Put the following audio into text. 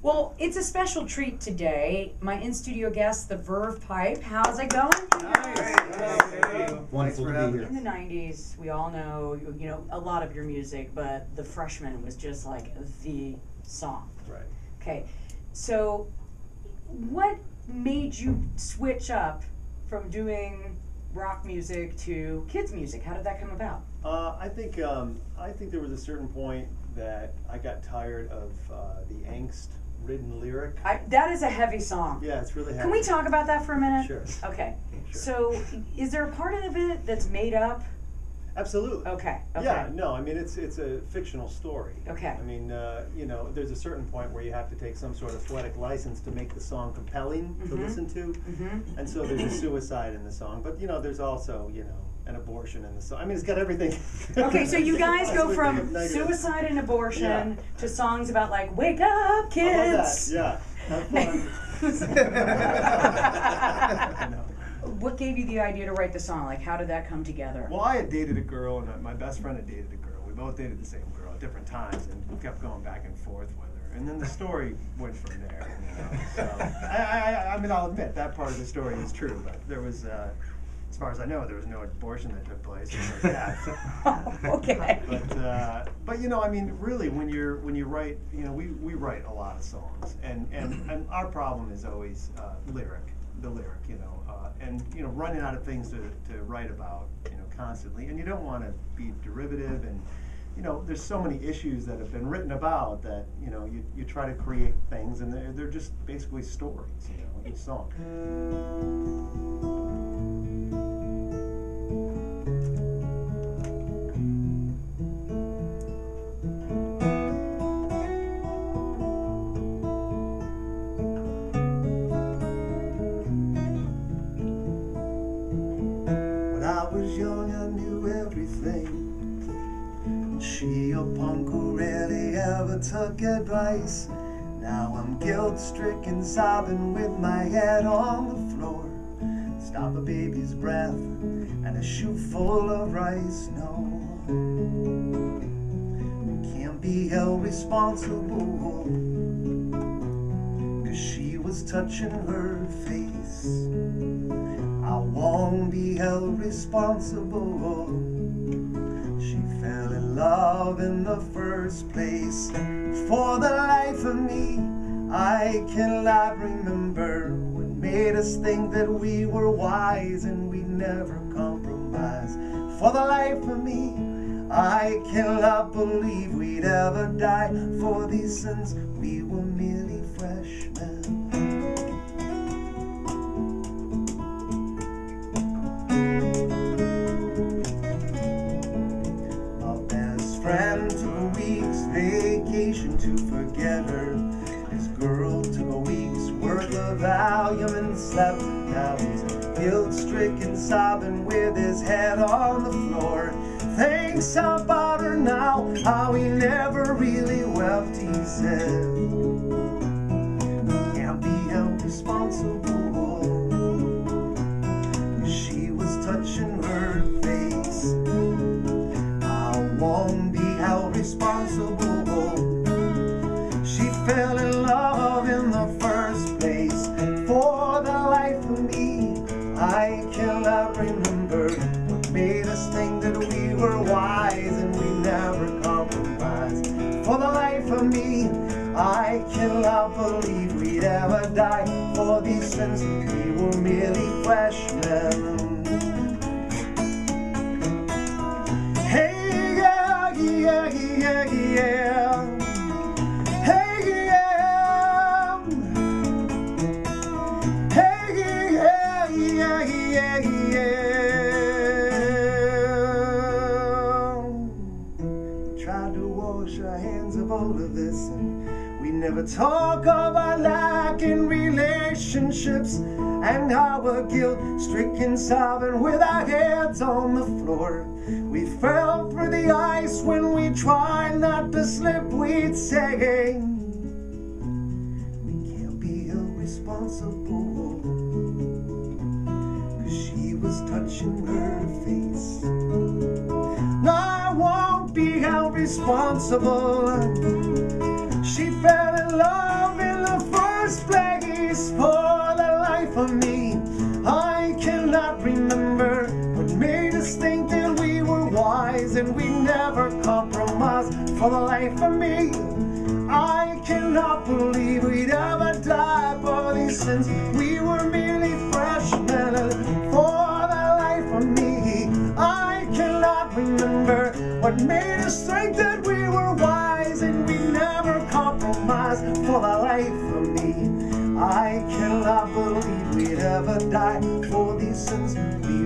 Well, it's a special treat today. My in-studio guest, the Verve Pipe. How's it going? Nice. Wonderful to be here. In the 90s, we all know, a lot of your music, but The Freshman was just like the song. Right. Okay, so what made you switch up from doing rock music to kids music? How did that come about? I think there was a certain point that I got tired of the angst-ridden lyric. That is a heavy song. Yeah, it's really heavy. Can we talk about that for a minute? Sure. Okay. Sure. So, is there a part of it that's made up? Absolutely. Okay. Yeah, no, I mean, it's a fictional story. Okay. I mean, there's a certain point where you have to take some sort of poetic license to make the song compelling to listen to. And so there's a suicide in the song, but, there's also, an abortion in the song. I mean, it's got everything. Okay, so you guys go from suicide and abortion to songs about, like, wake up, kids! I love that, yeah. Have fun. What gave you the idea to write the song? Like, how did that come together? Well, I had dated a girl, and my best friend had dated a girl. We both dated the same girl at different times, and we kept going back and forth with her. And then the story went from there. So, I mean, I'll admit that part of the story is true, but there was, as far as I know, there was no abortion that took place. Like that. Okay. But I mean, really, when you write, we write a lot of songs, and our problem is always the lyric, and running out of things to write about, constantly, and you don't want to be derivative, and there's so many issues that have been written about that you try to create things, and they're just basically stories, each song. I was young, I knew everything. She a punk who rarely ever took advice. Now I'm guilt-stricken, sobbing with my head on the floor. Stop a baby's breath and a shoe full of rice. No, can't be held responsible, 'cause she was touching her face. I won't be held responsible. She fell in love in the first place. For the life of me, I cannot remember what made us think that we were wise and we'd never compromise. For the life of me, I cannot believe we'd ever die for these sins. We were merely freshmen. Friend took a week's vacation to forget her. His girl took a week's worth of Valium and slept. Now he's guilt-stricken, sobbing with his head on the floor. Thinks about her now, how he never really wept, he said. Can't be held responsible, 'cause she was touching her face. Won't be held responsible. She fell in love in the first place. For the life of me, I cannot remember what made us think that we were wise and we never compromised. For the life of me, I cannot believe we'd ever die for these sins. We were merely freshmen. Yeah, yeah, yeah. Hey, yeah. Hey, yeah, yeah, yeah, yeah. We tried to wash our hands of all of this, and we never talk about lacking relationships and our guilt-stricken, sobbing with our heads on the floor. We fell through the ice when we tried not to slip, we'd say. We can't be held responsible, 'cause she was touching her face. No, I won't be held responsible. She fell in love in first place for the life of me. I cannot remember what made us think that we were wise and we never compromised. For the life of me, I cannot believe we'd ever die for these sins. We were merely freshmen. For the life of me, I cannot remember what made us think that we were wise and we never compromised. For the life of me, I cannot believe we'd ever die for these sins. We